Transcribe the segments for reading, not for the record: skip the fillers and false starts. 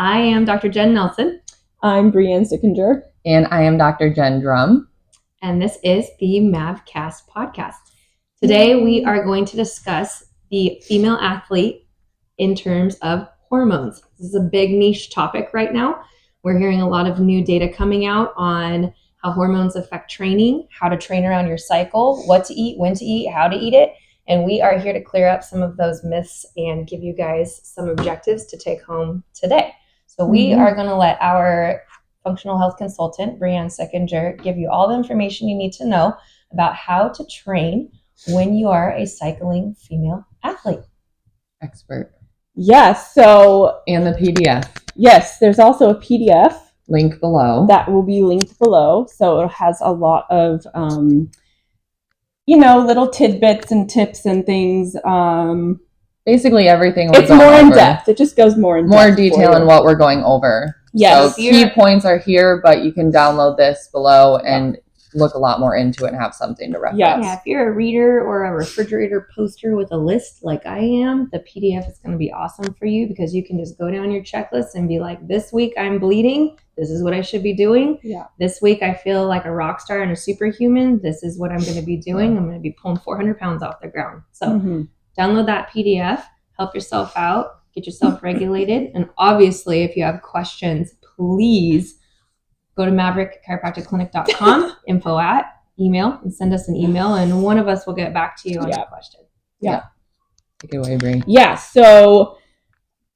I am Dr. Jen Nelson. I'm Brianne Sickinger. And I am Dr. Jen Drum. And this is the Mav Cast podcast. Today we are going to discuss the female athlete in terms of hormones. This is a big niche topic right now. We're hearing a lot of new data coming out on how hormones affect training, how to train around your cycle, what to eat, when to eat, how to eat it. And we are here to clear up some of those myths and give you guys some objectives to take home today. So we are going to let our functional health consultant, Brianne Sickinger, give you all the information you need to know about how to train when you are a cycling female athlete. Expert. Yes, so... And the PDF. Yes, there's also a PDF. Link below. That will be linked below. So it has a lot of, little tidbits and tips and things. Basically everything. It's more in depth. It just goes more in depth. More detail in what we're going over. Yes. So key points are here, but you can download this below and look a lot more into it and have something to reference. Yeah, if you're a reader or a refrigerator poster with a list like I am, the PDF is going to be awesome for you because you can just go down your checklist and be like, this week I'm bleeding. This is what I should be doing. Yeah. This week I feel like a rock star and a superhuman. This is what I'm going to be doing. I'm going to be pulling 400 pounds off the ground. So download that PDF, help yourself out, get yourself regulated. And obviously, if you have questions, please go to maverickchiropracticclinic.com, email, and send us an email, and one of us will get back to you on your question. Yeah. Take it away, Brie. Yeah, so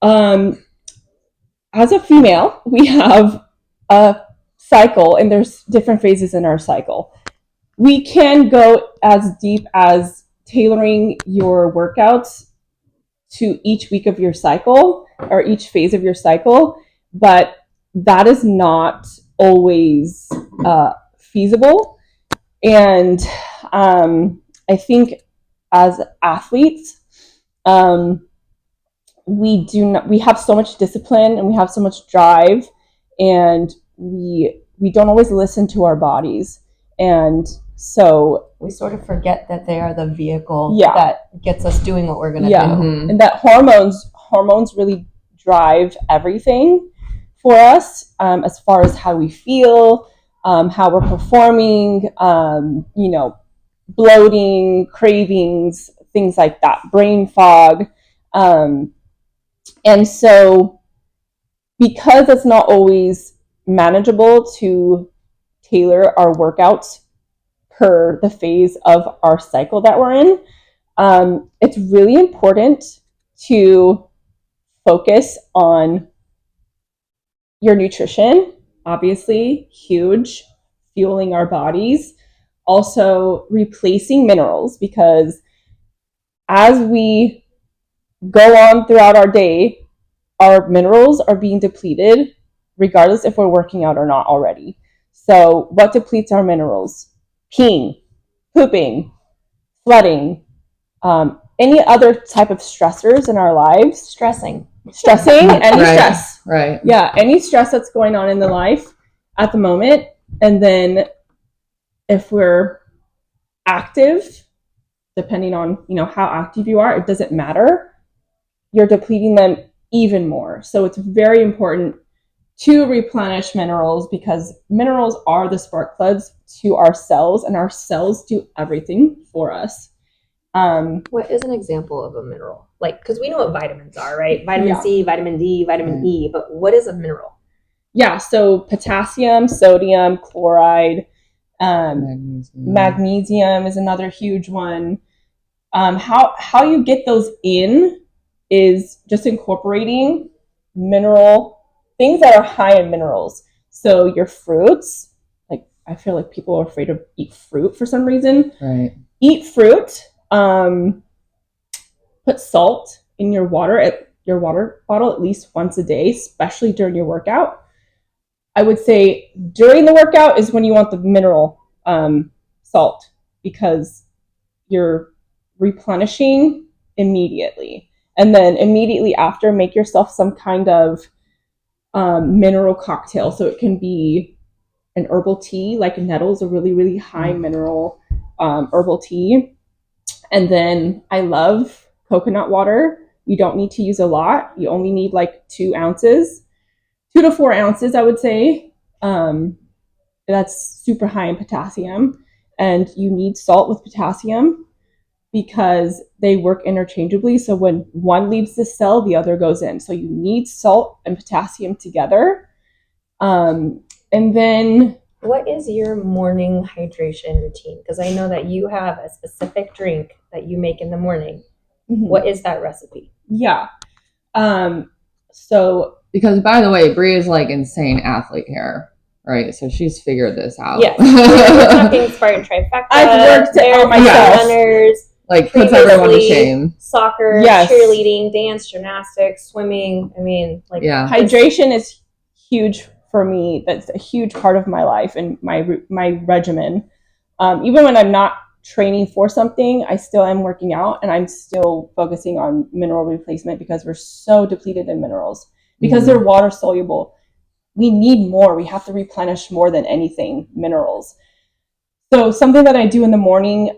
as a female, we have a cycle, and there's different phases in our cycle. We can go as deep as tailoring your workouts to each week of your cycle or each phase of your cycle, but that is not always feasible. And I think as athletes, we have so much discipline and we have so much drive, and we don't always listen to our bodies, and so we sort of forget that they are the vehicle that gets us doing what we're going to do. And that hormones really drive everything for us, as far as how we feel, how we're performing, bloating, cravings, things like that, brain fog. And so because it's not always manageable to tailor our workouts per the phase of our cycle that we're in, it's really important to focus on your nutrition, obviously, huge, fueling our bodies. Also, replacing minerals, because as we go on throughout our day, our minerals are being depleted, regardless if we're working out or not already. So what depletes our minerals? Peeing, pooping, sweating, any other type of stressors in our lives. Stressing, any stress. Right. Yeah, any stress that's going on in the life at the moment. And then if we're active, depending on, how active you are, it doesn't matter. You're depleting them even more. So it's very important to replenish minerals, because minerals are the spark plugs to our cells, and our cells do everything for us. What is an example of a mineral? Like, because we know what vitamins are, right? Vitamin C, vitamin D, vitamin E, but what is a mineral? Yeah, so potassium, sodium, chloride, magnesium is another huge one. How you get those in is just incorporating mineral things that are high in minerals. So your fruits, like I feel like people are afraid to eat fruit for some reason. Right. Eat fruit. Put salt in your water bottle at least once a day, especially during your workout. I would say during the workout is when you want the mineral salt, because you're replenishing immediately. And then immediately after, make yourself some kind of mineral cocktail. So it can be an herbal tea, like nettle is a really, really high mineral herbal tea. And then I love coconut water. You don't need to use a lot. You only need like 2 ounces. 2 to 4 ounces, I would say. That's super high in potassium, and you need salt with potassium because they work interchangeably. So when one leaves the cell, the other goes in. So you need salt and potassium together. And then, what is your morning hydration routine? Because I know that you have a specific drink that you make in the morning. What is that recipe? Yeah. So because by the way, Bree is like insane athlete here, right? So she's figured this out. Yes, we're talking Spartan trifecta. I've worked it on myself. Runners, like puts everyone to shame. Soccer, cheerleading, dance, gymnastics, swimming. I mean, like hydration is huge for me. That's a huge part of my life and my regimen. Even when I'm not training for something, I still am working out, and I'm still focusing on mineral replacement because we're so depleted in minerals because they're water soluble. We need more. We have to replenish more than anything minerals. So something that I do in the morning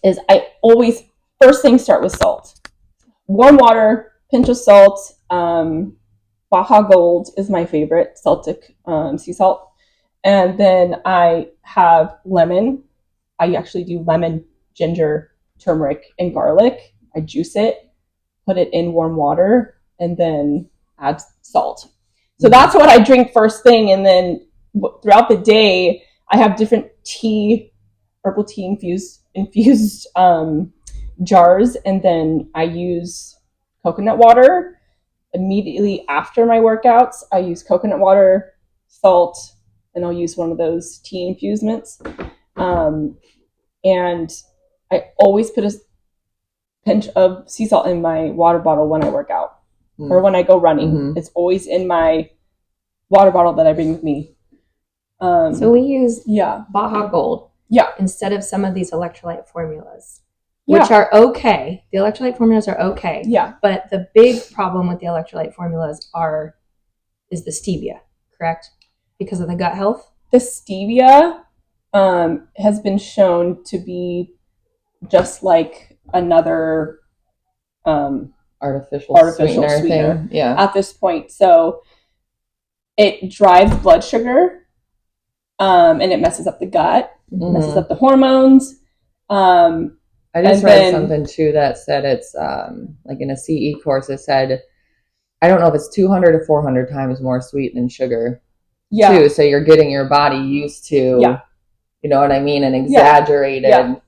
is I always first thing start with salt. Warm water, pinch of salt. Baja Gold is my favorite Celtic sea salt. And then I have lemon. I actually do lemon, ginger, turmeric, and garlic. I juice it, put it in warm water, and then add salt. So that's what I drink first thing. And then throughout the day, I have different herbal tea infused jars. And then I use coconut water. Immediately after my workouts, I use coconut water, salt, and I'll use one of those tea infusements. And I always put a pinch of sea salt in my water bottle when I work out or when I go running. It's always in my water bottle that I bring with me. So we use Baja Gold instead of some of these electrolyte formulas, which are okay. The electrolyte formulas are okay. Yeah. But the big problem with the electrolyte formulas is the stevia, correct? Because of the gut health? The stevia has been shown to be just like another artificial sweetener at this point. So it drives blood sugar and it messes up the gut, messes up the hormones. I just read something too that said it's like in a CE course, it said, I don't know if it's 200 or 400 times more sweet than sugar too. So you're getting your body used to, you know what I mean? An exaggerated,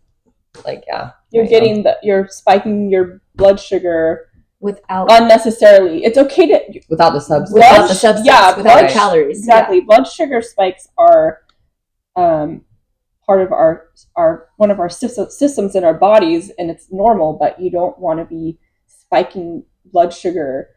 you're spiking your blood sugar without unnecessarily. It's okay to without the substance. Without the calories. Exactly. Blood sugar spikes are part of our one of our systems in our bodies, and it's normal, but you don't want to be spiking blood sugar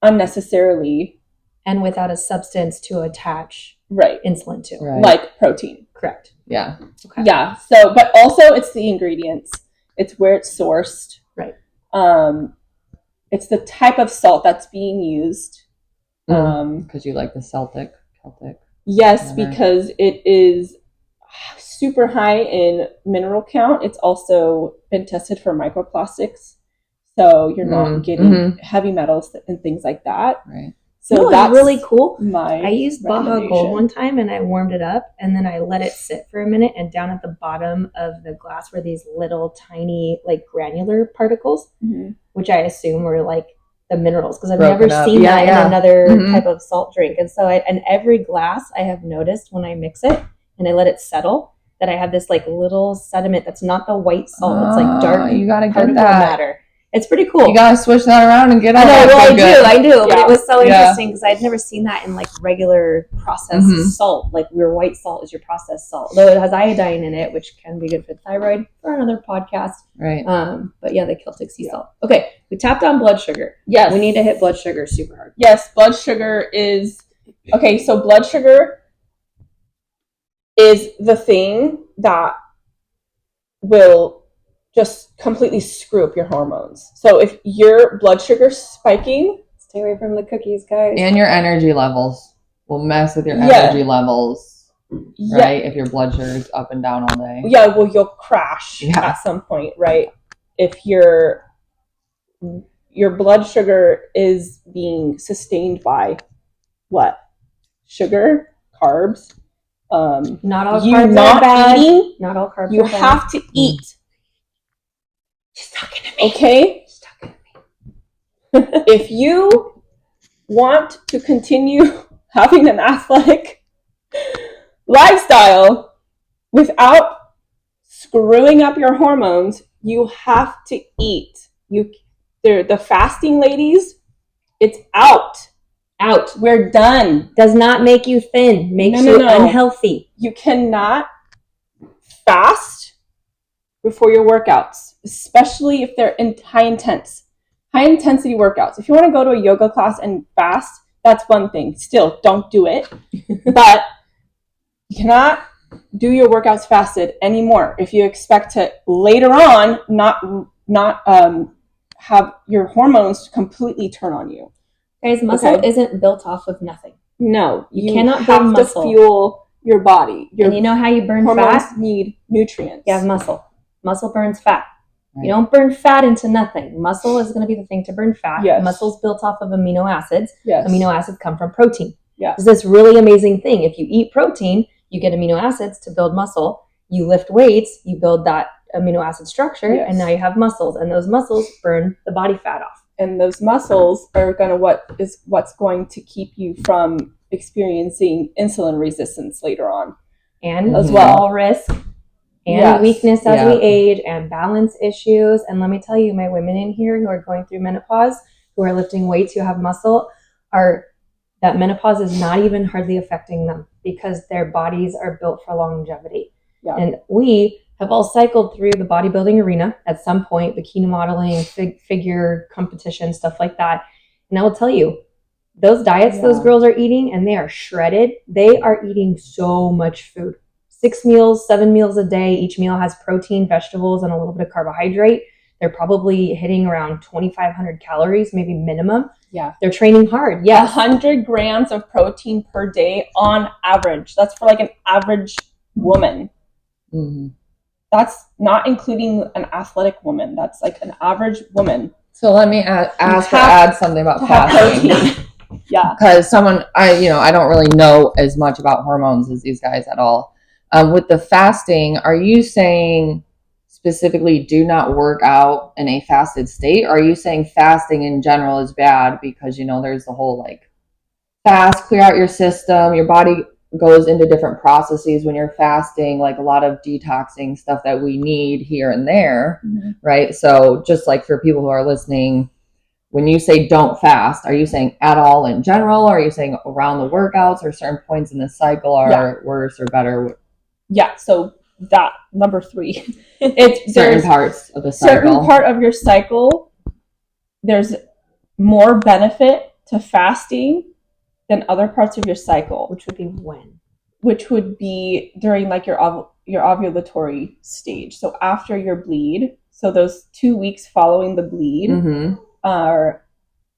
unnecessarily and without a substance to attach insulin to, like protein. Correct. Yeah. Okay. Yeah. So, but also it's the ingredients. It's where it's sourced. Right. It's the type of salt that's being used. Because you like the Celtic. Yes, because it is super high in mineral count. It's also been tested for microplastics, so you're not getting heavy metals and things like that. Right. So that's really cool. I used Baja Gold one time and I warmed it up and then I let it sit for a minute, and down at the bottom of the glass were these little tiny like granular particles, which I assume were like the minerals, because I've never seen that in another type of salt drink. And so and every glass I have noticed when I mix it and I let it settle that I have this like little sediment that's not the white salt. It's like dark you gotta particle get that matter. It's pretty cool. You gotta switch that around and get all that. I do. Yeah. But it was so interesting because I'd never seen that in like regular processed salt. Like your white salt is your processed salt, though it has iodine in it, which can be good for the thyroid, for another podcast. Right. But yeah, the Celtic sea salt. Okay, we tapped on blood sugar. Yes, we need to hit blood sugar super hard. Yes, blood sugar is okay. So blood sugar is the thing that will just completely screw up your hormones. So if your blood sugar's spiking, stay away from the cookies, guys. And your energy levels will mess with your energy levels, right? If your blood sugar's up and down all day. Yeah, well, you'll crash at some point, right? If your your blood sugar is being sustained by what? Sugar, carbs. Not all you carbs not are bad. Eating, not all carbs you are bad. have to eat. She's talking to me. Okay? She's talking to me. If you want to continue having an athletic lifestyle without screwing up your hormones, you have to eat. The fasting ladies, it's out. We're done. Does not make you thin. Makes you unhealthy. You cannot fast before your workouts, especially if they're high intensity workouts. If you want to go to a yoga class and fast, that's one thing. Still, don't do it. But you cannot do your workouts fasted anymore if you expect to later on not have your hormones completely turn on you. Guys, muscle isn't built off of nothing. No, you cannot build muscle to fuel your body. And you know how you burn hormones fat? Need nutrients. You have muscle. Muscle burns fat. Right. You don't burn fat into nothing. Muscle is going to be the thing to burn fat. Yes. Muscle's built off of amino acids. Yes. Amino acids come from protein. Yes. It's this really amazing thing. If you eat protein, you get amino acids to build muscle. You lift weights, you build that amino acid structure, and now you have muscles. And those muscles burn the body fat off. And those muscles are what's going to keep you from experiencing insulin resistance later on. And as well, risk and weakness as we age and balance issues. And let me tell you, my women in here who are going through menopause, who are lifting weights, who have muscle, that menopause is not even hardly affecting them because their bodies are built for longevity. Yeah. And we have all cycled through the bodybuilding arena at some point, bikini modeling, figure competition, stuff like that. And I will tell you, those diets those girls are eating, and they are shredded. They are eating so much food. 6 meals, 7 meals a day. Each meal has protein, vegetables, and a little bit of carbohydrate. They're probably hitting around 2,500 calories, maybe minimum. Yeah. They're training hard. Yes. 100 grams of protein per day on average. That's for like an average woman. Mm-hmm. That's not including an athletic woman. That's like an average woman. So let me add something about fasting. Yeah. Because I don't really know as much about hormones as these guys at all. With the fasting, are you saying specifically do not work out in a fasted state? Or are you saying fasting in general is bad because, there's the whole fast, clear out your system, your body goes into different processes when you're fasting, like a lot of detoxing stuff that we need here and there, right? So just like for people who are listening, when you say don't fast, are you saying at all in general? Or are you saying around the workouts or certain points in the cycle are worse or better? Yeah, so that number 3. It's certain parts of the cycle. Certain part of your cycle, there's more benefit to fasting than other parts of your cycle. Which would be when? Which would be during your ovulatory stage. So after your bleed, so those 2 weeks following the bleed are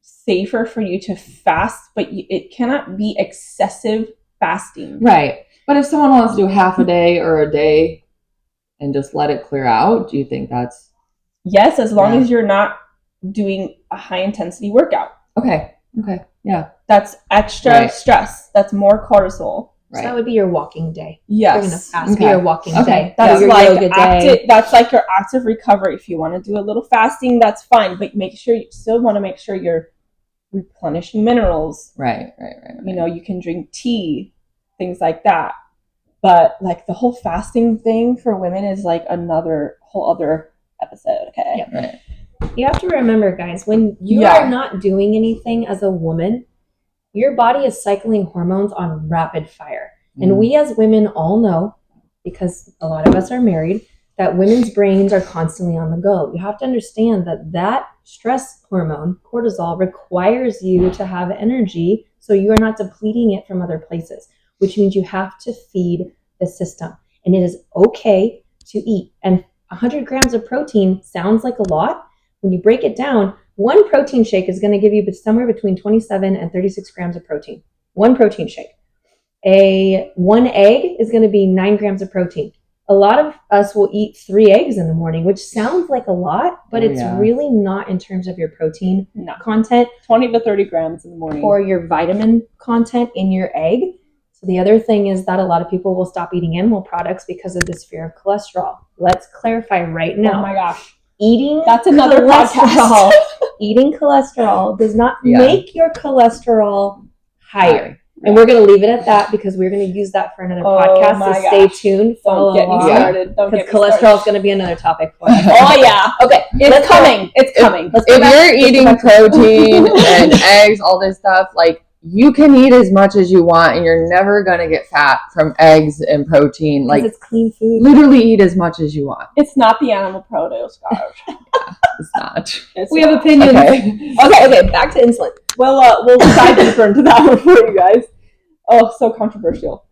safer for you to fast, but it cannot be excessive fasting. Right. But if someone wants to do half a day or a day and just let it clear out, do you think that's... Yes, as long as you're not doing a high intensity workout. Okay. Yeah. That's extra stress. That's more cortisol. Right. So that would be your walking day. Yes. You're going to fast be your walking day. That's like yoga day. That's like your active recovery. If you want to do a little fasting, that's fine. But make sure you still want to make sure you're replenishing minerals. Right. You can drink tea, things like that. But like the whole fasting thing for women is like another whole other episode. Okay. Yeah. Right. You have to remember, guys, when you are not doing anything as a woman, your body is cycling hormones on rapid fire. And we as women all know, because a lot of us are married, that women's brains are constantly on the go. You have to understand that stress hormone, cortisol, requires you to have energy so you are not depleting it from other places, which means you have to feed the system. And it is okay to eat. And 100 grams of protein sounds like a lot. When you break it down, one protein shake is going to give you somewhere between 27 and 36 grams of protein. One protein shake. One egg is going to be 9 grams of protein. a lot of us will eat 3 eggs in the morning, which sounds like a lot, but it's really not in terms of your protein content. 20 to 30 grams in the morning. Or your vitamin content in your egg. So the other thing is that a lot of people will stop eating animal products because of this fear of cholesterol. Let's clarify right now. Oh my gosh. That's another podcast. Eating cholesterol does not make your cholesterol higher. And we're going to leave it at that because we're going to use that for another podcast. So stay tuned. Follow along. Because cholesterol is going to be another topic for us. Oh, yeah. Okay. It's coming. It's coming. If you're eating protein and eggs, all this stuff, like, you can eat as much as you want and you're never going to get fat from eggs and protein. Like, it's clean food. Literally eat as much as you want. It's not the animal produce, guys. It's not. We have opinions. Okay. Back to insulin. Well, we'll dive deeper into that one for you guys. Oh, so controversial.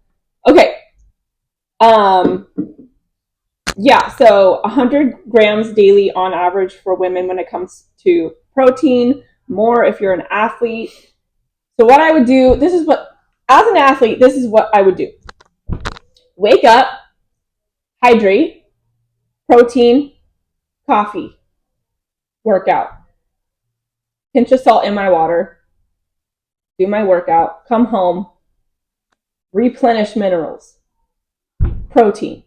Okay. Yeah, so 100 grams daily on average for women when it comes to protein. More if you're an athlete. So what I would do, as an athlete, this is what I would do. Wake up, hydrate, protein, coffee, workout. Pinch of salt in my water, do my workout, come home, replenish minerals, protein.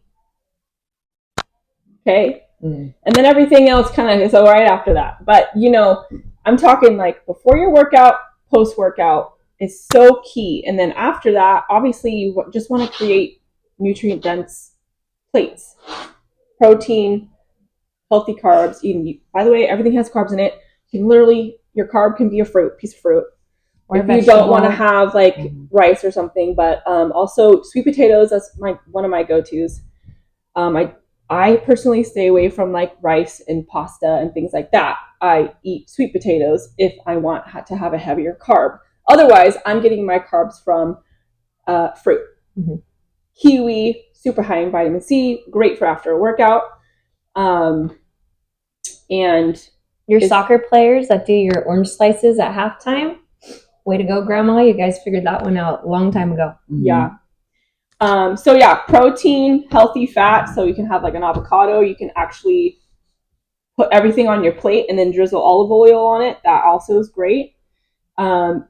Okay? And then everything else kind of is all right after that. But, I'm talking like before your workout, post-workout is so key. And then after that, obviously, you just want to create nutrient-dense plates. Protein, healthy carbs. By the way, everything has carbs in it. You can literally, your carb can be a piece of fruit. Or if you don't want to have like rice or something, but also sweet potatoes, that's one of my go-tos. I personally stay away from like rice and pasta and things like that. I eat sweet potatoes if I want to have a heavier carb. Otherwise, I'm getting my carbs from fruit. Kiwi, super high in vitamin C, great for after a workout. And your soccer players that do your orange slices at halftime, way to go, Grandma. You guys figured that one out a long time ago. Yeah. Protein, healthy fat. So you can have like an avocado. You can actually put everything on your plate and then drizzle olive oil on it. That also is great. Some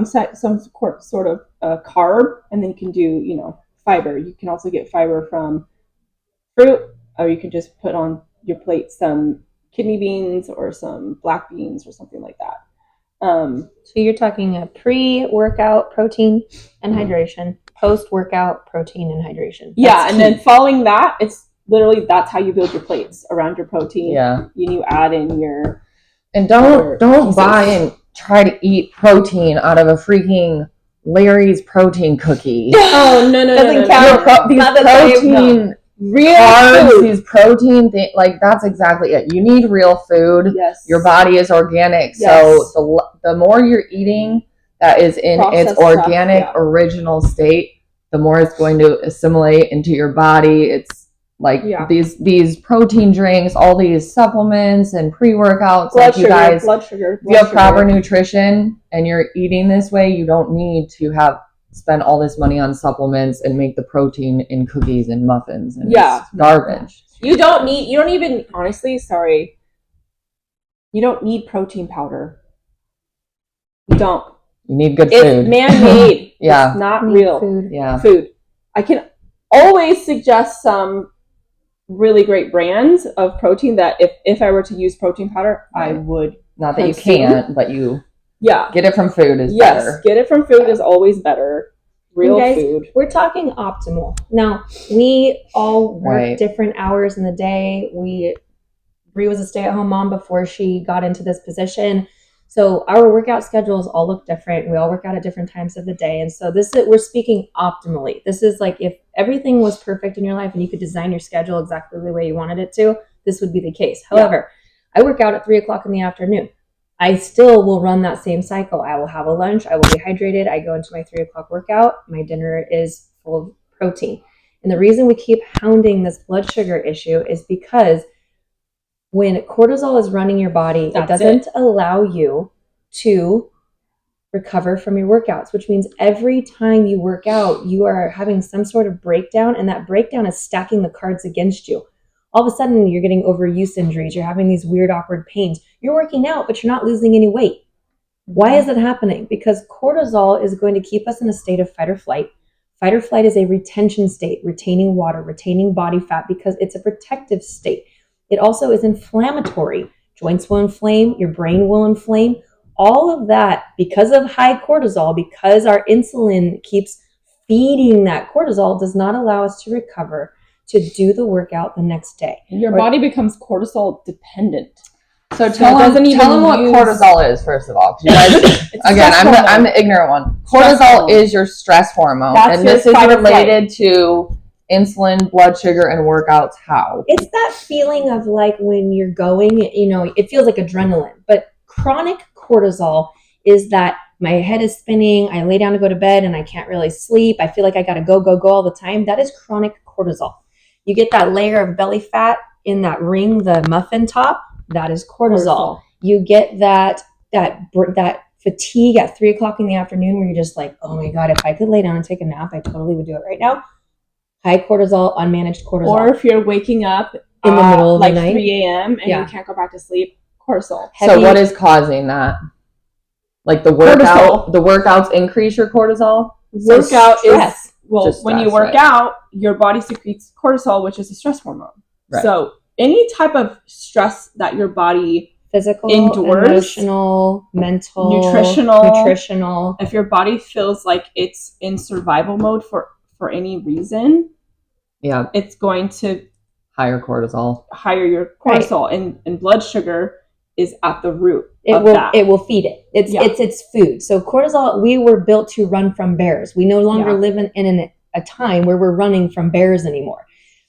sort of carb, and then you can do, fiber. You can also get fiber from fruit, or you can just put on your plate some kidney beans or some black beans or something like that. So you're talking a pre-workout protein and hydration, post-workout protein and hydration. That's key. Then following that, it's literally that's how you build your plates around your protein. Yeah. You add in your don't buy and try to eat protein out of a freaking Larry's protein cookie. Oh no! These protein real carbs, food. These protein things, like that's exactly it. You need real food. Yes. Your body is organic. Yes. So the more you're eating that is in processed its organic original state, the more it's going to assimilate into your body. It's like these protein drinks, all these supplements and pre-workouts. Blood sugar. If you have proper nutrition and you're eating this way, you don't need to spend all this money on supplements and make the protein in cookies and muffins and it's garbage. You don't even protein powder. You don't. You need good food. It's man-made. Yeah. It's not real food. Yeah. Food. I can always suggest some really great brands of protein that if I were to use protein powder, I would. Not that you can't, but you get it from food is better. Yes, get it from food is always better. Real food. We're talking optimal. Now, we all work different hours in the day. Bree was a stay-at-home mom before she got into this position. So our workout schedules all look different. We all work out at different times of the day. And so we're speaking optimally. This is like if everything was perfect in your life and you could design your schedule exactly the way you wanted it to, this would be the case. However, I work out at 3:00 in the afternoon. I still will run that same cycle. I will have a lunch. I will be hydrated. I go into my 3:00 workout. My dinner is full of protein. And the reason we keep hounding this blood sugar issue is because when cortisol is running your body, it doesn't allow you to recover from your workouts, which means every time you work out, you are having some sort of breakdown, and that breakdown is stacking the cards against you. All of a sudden, you're getting overuse injuries. You're having these weird, awkward pains. You're working out, but you're not losing any weight. Why is it happening? Because cortisol is going to keep us in a state of fight or flight. Fight or flight is a retention state, retaining water, retaining body fat, because it's a protective state. It also is inflammatory. Joints will inflame, your brain will inflame. All of that, because of high cortisol, because our insulin keeps feeding that cortisol, does not allow us to recover, to do the workout the next day. Your body becomes cortisol dependent. So tell them what cortisol is, first of all. You guys, again, I'm the ignorant one. Cortisol is your stress hormone. And this is related to insulin, blood sugar, and workouts. How? It's that feeling of like when you're going, it feels like adrenaline. But chronic cortisol is that my head is spinning, I lay down to go to bed and I can't really sleep. I feel like I got to go all the time. That is chronic cortisol. You get that layer of belly fat in that ring, the muffin top. That is cortisol. You get that fatigue at 3:00 in the afternoon where you're just like, oh my God, if I could lay down and take a nap, I totally would do it right now. High cortisol, unmanaged cortisol. Or if you're waking up in the middle of the night, 3 a.m. and you can't go back to sleep, cortisol. So what is causing that? Like the workouts increase your cortisol? Workout is, Just when stress, you work out, your body secretes cortisol, which is a stress hormone. Right. So any type of stress that your body physical, endures, emotional, mental, nutritional, if your body feels like it's in survival mode for any reason, it's going to higher your cortisol, right. and blood sugar is at the root of that. It will feed it. It's food. So cortisol, we were built to run from bears. We no longer live in a time where we're running from bears anymore.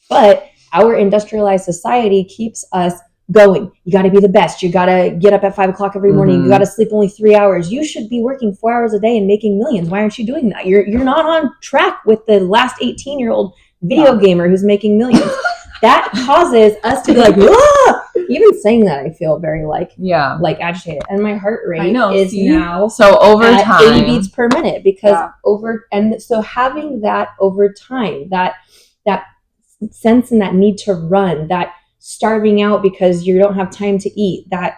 But our industrialized society keeps us going. You got to be the best. You got to get up at 5:00 every morning. You got to sleep only 3 hours. You should be working 4 hours a day and making millions. Why aren't you doing that? You're not on track with the last 18-year-old video gamer who's making millions. That causes us to be like, ah! Even saying that, I feel very like agitated, and my heart rate is now over at time 80 beats per minute because so having that over time, that sense and that need to run, that starving out because you don't have time to eat, that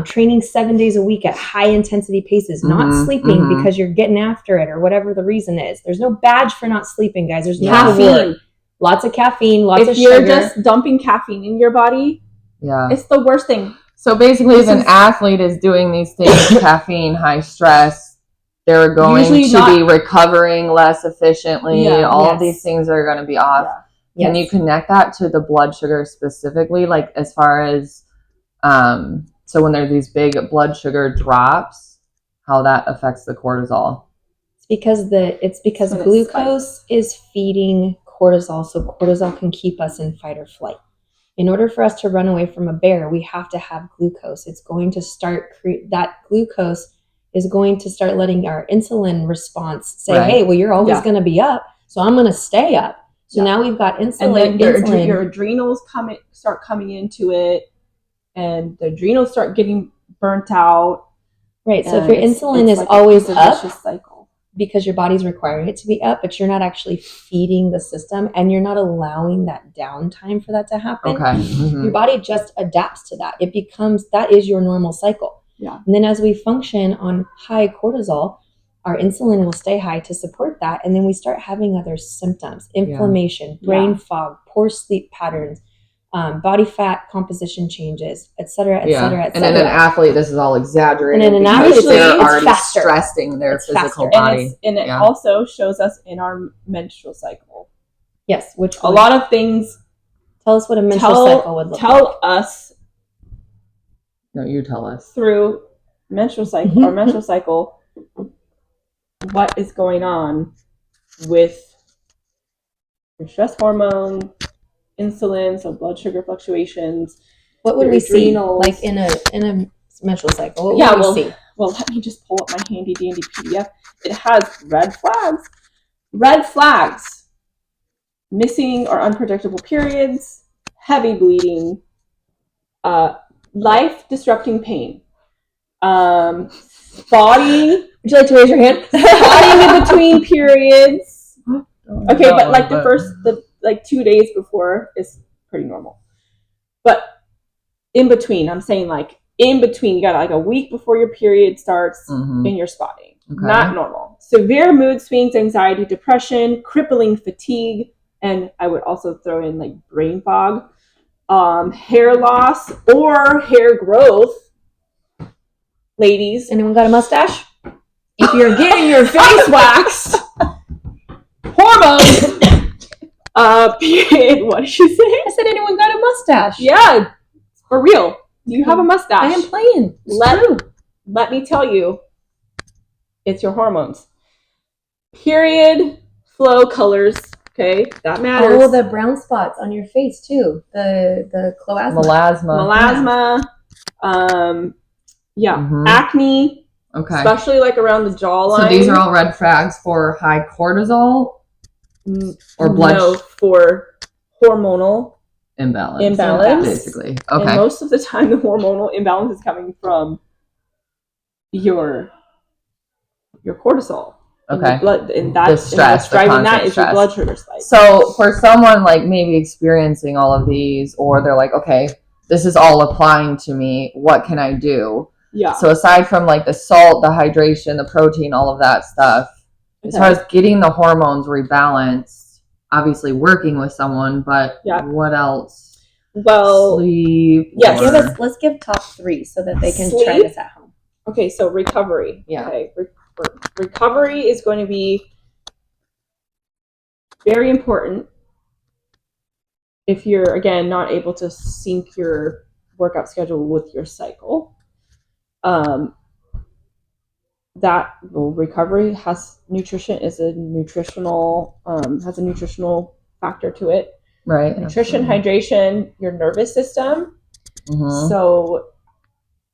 training 7 days a week at high intensity paces, not sleeping because you're getting after it or whatever the reason is. There's no badge for not sleeping, guys. There's no caffeine. Lots of caffeine, lots of sugar. If you're just dumping caffeine in your body, it's the worst thing. So basically, if an athlete is doing these things, caffeine, high stress, they're going to be recovering less efficiently. All of these things are going to be off. Yeah. Can you connect that to the blood sugar specifically? Like as far as, so when there's these big blood sugar drops, how that affects the cortisol? It's because glucose is feeding cortisol, so cortisol can keep us in fight or flight. In order for us to run away from a bear, we have to have glucose. It's going to start that glucose is going to start letting our insulin response say, hey, well, you're always going to be up, so I'm going to stay up. So now we've got insulin. And then your adrenals start coming into it, and the adrenals start getting burnt out. Right. So if your insulin is always up, because your body's requiring it to be up, but you're not actually feeding the system and you're not allowing that downtime for that to happen. Your body just adapts to that. That is your normal cycle. Yeah. And then as we function on high cortisol, our insulin will stay high to support that. And then we start having other symptoms, inflammation, brain fog, poor sleep patterns, body fat composition changes, et cetera, et cetera, et cetera. And in an athlete, this is all exaggerated. And in an athlete, they're already stressing their physical body. And it also shows us in our menstrual cycle. Yes, which a lot of things. Tell us what a menstrual cycle would look like. Tell us. No, you tell us. Through menstrual cycle or menstrual cycle, what is going on with your stress hormone, insulin, so blood sugar fluctuations. What would we see like in a menstrual cycle? What would we see? Well, let me just pull up my handy dandy PDF. It has red flags. Red flags. Missing or unpredictable periods, heavy bleeding, life disrupting pain, body Would you like to raise your hand? Spotting in between periods. Okay, but like the 2 days before is pretty normal. But in between, I'm saying like in between, you got like a week before your period starts and you're spotting. Okay. Not normal. Severe mood swings, anxiety, depression, crippling fatigue, and I would also throw in like brain fog, hair loss or hair growth. Ladies, anyone got a mustache? If you're getting your face waxed, hormones. Period. What did you say? I said anyone got a mustache? Yeah, for real. Do you have a mustache? I am playing. Let me tell you, it's your hormones. Period, flow, colors. Okay, that matters. Oh, the brown spots on your face too. The melasma. Acne. Okay. Especially like around the jawline. So these are all red flags for high cortisol or blood. No, for hormonal imbalance, basically. Okay. And most of the time, the hormonal imbalance is coming from your cortisol. Okay. Blood, and that's the stress. What's driving that is your blood sugar spike. So for someone like maybe experiencing all of these, or they're like, okay, this is all applying to me. What can I do? Yeah. So aside from like the salt, the hydration, the protein, all of that stuff, as far as getting the hormones rebalanced, obviously working with someone, but what else? Well, sleep. Yeah, let's give top 3 so that they can try this at home. Okay, so recovery. Yeah. Okay. Recovery is going to be very important if you're, again, not able to sync your workout schedule with your cycle. Recovery has has a nutritional factor to it. Right. Nutrition, hydration, your nervous system. Mm-hmm. So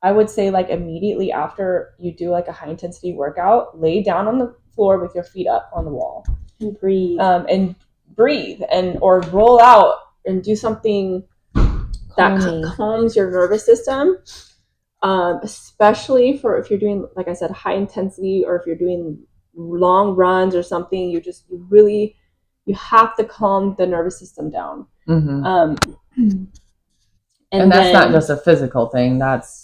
I would say like immediately after you do like a high intensity workout, lay down on the floor with your feet up on the wall and breathe. Or roll out and do something that calms your nervous system. Especially for if you're doing, like I said, high intensity, or if you're doing long runs or something, you have to calm the nervous system down. Mm-hmm. And that's not just a physical thing, that's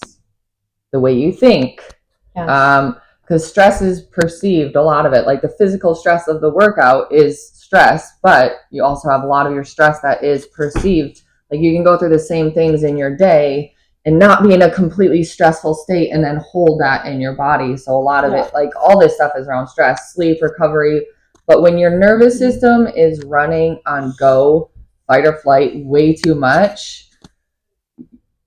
the way you think. Yeah. Because stress is perceived, a lot of it. Like the physical stress of the workout is stress, but you also have a lot of your stress that is perceived. Like you can go through the same things in your day and not be in a completely stressful state and then hold that in your body. So a lot of it, like all this stuff is around stress, sleep, recovery. But when your nervous system is running on go, fight or flight way too much,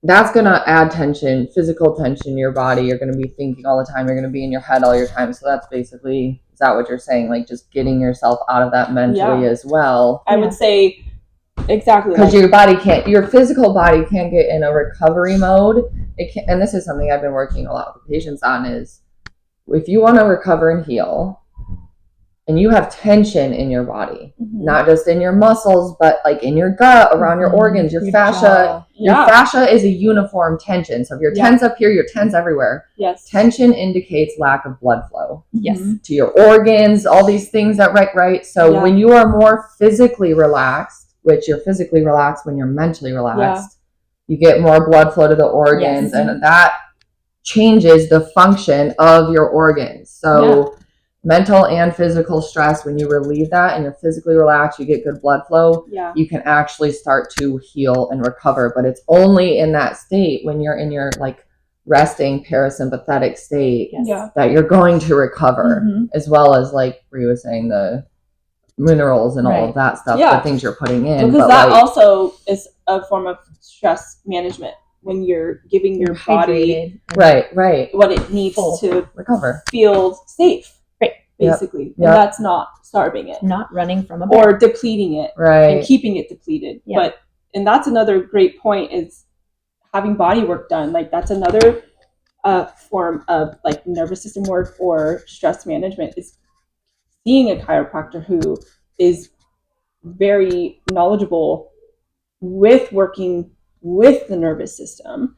that's going to add tension, physical tension in your body. You're going to be thinking all the time. You're going to be in your head all your time. So that's basically, is that what you're saying? Like just getting yourself out of that mentally as well. I would say exactly. Because your physical body can't get in a recovery mode. And this is something I've been working a lot with patients on, is if you want to recover and heal, and you have tension in your body, not just in your muscles, but like in your gut, around your organs, your fascia. Jaw. Your fascia is a uniform tension. So if you're tense up here, you're tense everywhere. Yes. Tension indicates lack of blood flow. Yes. To your organs, all these things that right. So when you are more physically relaxed, which you're physically relaxed when you're mentally relaxed, you get more blood flow to the organs, and that changes the function of your organs. So mental and physical stress, when you relieve that and you're physically relaxed, you get good blood flow, you can actually start to heal and recover. But it's only in that state, when you're in your like resting parasympathetic state, that you're going to recover, as well as like Rhea was saying, the minerals and all of that stuff, the things you're putting in. Because that also is a form of stress management, when you're giving your body what it needs to recover, feel safe. Basically. And that's not starving it. Not running from a bear. Or depleting it. And keeping it depleted. And that's another great point, is having body work done. Like that's another form of like nervous system work or stress management, is seeing a chiropractor who is very knowledgeable with working with the nervous system.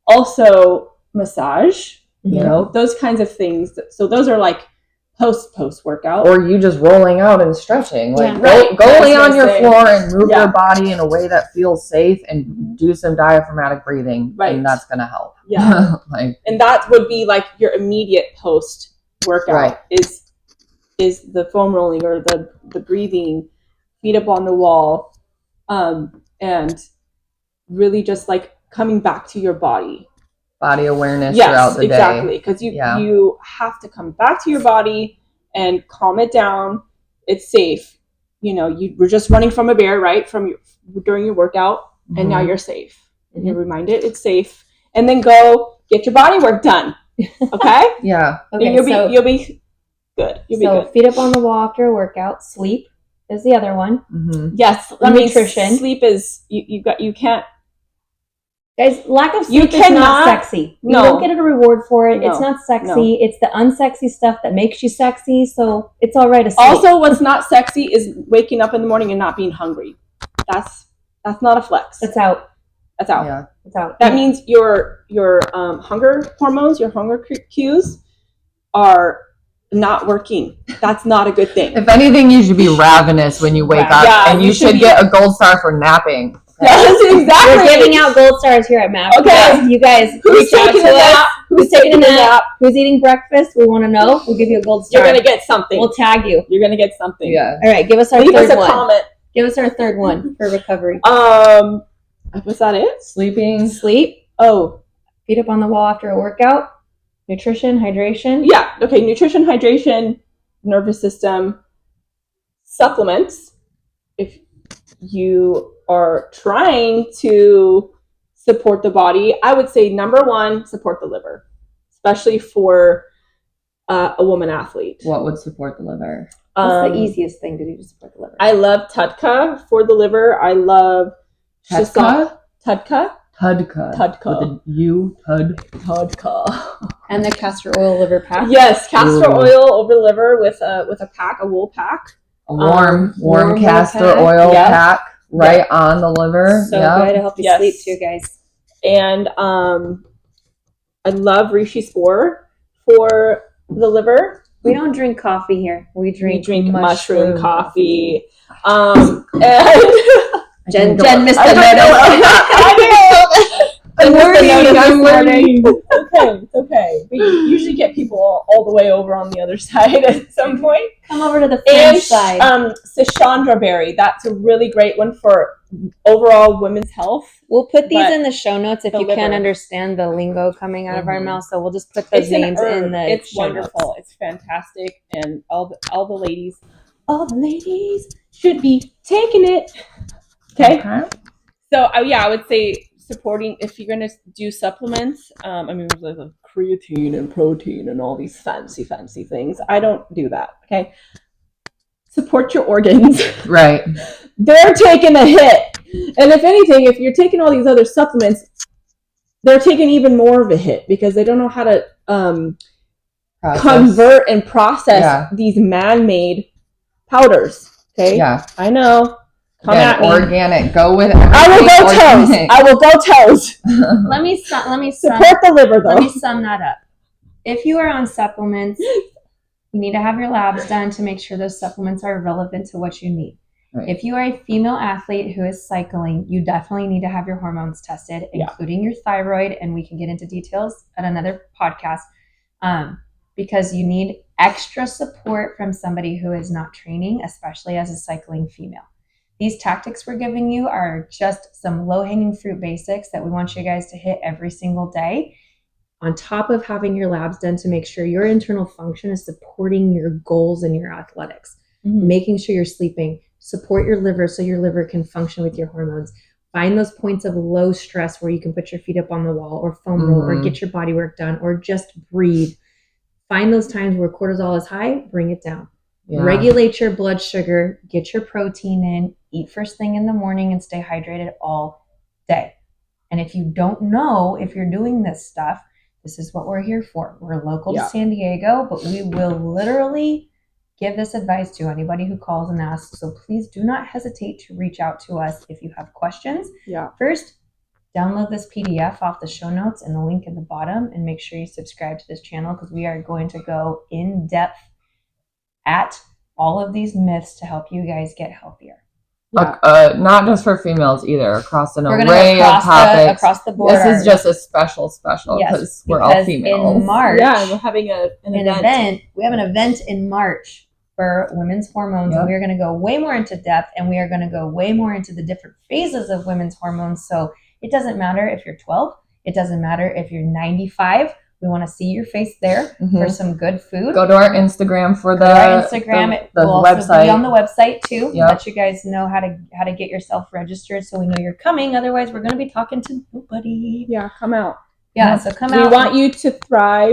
Also massage. You know, those kinds of things. So those are like post workout, or you just rolling out and stretching. Like go lay on your floor and move your body in a way that feels safe, and do some diaphragmatic breathing, and that's gonna help. Yeah, and that would be like your immediate post workout is the foam rolling or the breathing, feet up on the wall, and really just like coming back to your body awareness throughout the day. Exactly, because you have to come back to your body and calm it down. It's safe. You know, you were just running from a bear, right? During your workout, and now you're safe. Mm-hmm. You're reminded it's safe, and then go get your body work done. Okay? Yeah. Okay. And you'll be good. You'll be good. Feet up on the wall after a workout. Sleep is the other one. Mm-hmm. Yes. Nutrition. Sleep is you can't. Guys, lack of sleep is not sexy. You don't get a reward for it. No. It's not sexy. No. It's the unsexy stuff that makes you sexy. So it's all right to sleep. Also, what's not sexy is waking up in the morning and not being hungry. That's not a flex. That's out. That's out. Yeah, it's out. That means your hunger hormones, your hunger cues, are not working. That's not a good thing. If anything, you should be ravenous when you wake up, and you should get a gold star for napping. Yes, exactly. We're giving out gold stars here at Mav. Okay. You guys who's taking a nap? Who's taking a nap? Who's eating breakfast? We want to know. We'll give you a gold star. You're going to get something. We'll tag you. You're going to get something. Yeah. All right. Give us our Leave third us a one. comment. Give us our third one for recovery. Was that it? Sleep. Oh. Feet up on the wall after a workout. Nutrition, hydration. Yeah. Okay. Nutrition, hydration, nervous system, supplements. If you are trying to support the body, I would say number one, support the liver, especially for a woman athlete. What would support the liver? What's the easiest thing to do to support the liver? I love Tudka for the liver. I love Tudka. Tudka. With a U. Tudka. And the castor oil liver pack. Yes, castor oil over liver with a pack, a wool pack. A warm castor oil pack on the liver. So good to help you sleep too, guys. And I love reishi spore for the liver. We don't drink coffee here. We drink mushroom coffee. And Jen missed the notice. I'm learning. Okay. We usually get people all the way over on the other side at some point. Come over to the French side. Sichandra berry. That's a really great one for overall women's health. We'll put these in the show notes if you can't understand the lingo coming out of our mouth. So we'll just put those names in the It's show wonderful. notes. It's fantastic. And all the ladies should be taking it. Okay. So I would say supporting, if you're going to do supplements, there's like creatine and protein and all these fancy things. I don't do that. Okay. Support your organs. Right. They're taking a hit. And if anything, if you're taking all these other supplements, they're taking even more of a hit because they don't know how to convert and process these man-made powders. Okay. Yeah. I know. Come at me. Organic. Go with everything. I will go toes. Let me support the liver though. Let me sum that up. If you are on supplements, you need to have your labs done to make sure those supplements are relevant to what you need. Right. If you are a female athlete who is cycling, you definitely need to have your hormones tested, including your thyroid, and we can get into details at another podcast, because you need extra support from somebody who is not training, especially as a cycling female. These tactics we're giving you are just some low-hanging fruit basics that we want you guys to hit every single day, on top of having your labs done to make sure your internal function is supporting your goals and your athletics. Mm-hmm. Making sure you're sleeping, support your liver so your liver can function with your hormones. Find those points of low stress where you can put your feet up on the wall or foam roll or get your body work done or just breathe. Find those times where cortisol is high, bring it down. Yeah. Regulate your blood sugar, get your protein in, eat first thing in the morning, and stay hydrated all day. And if you don't know if you're doing this stuff, this is what we're here for. We're local to San Diego, but we will literally give this advice to anybody who calls and asks. So please do not hesitate to reach out to us if you have questions. Yeah. First, download this PDF off the show notes and the link in the bottom, and make sure you subscribe to this channel because we are going to go in depth at all of these myths to help you guys get healthier. Yeah. Not just for females either, across an We're array of topics. Across the board. This is just a special because we're all females. In March, we're having an event. We have an event in March for women's hormones. And we are going to go way more into depth, and we are going to go way more into the different phases of women's hormones. So it doesn't matter if you're 12. It doesn't matter if you're 95. We want to see your face there for some good food. Go to our Instagram for the Instagram. The will website. Also be on the website too. Yep. Let you guys know how to get yourself registered so we know you're coming. Otherwise, we're going to be talking to nobody. Yeah, come out. Yeah, so come out. We want you to thrive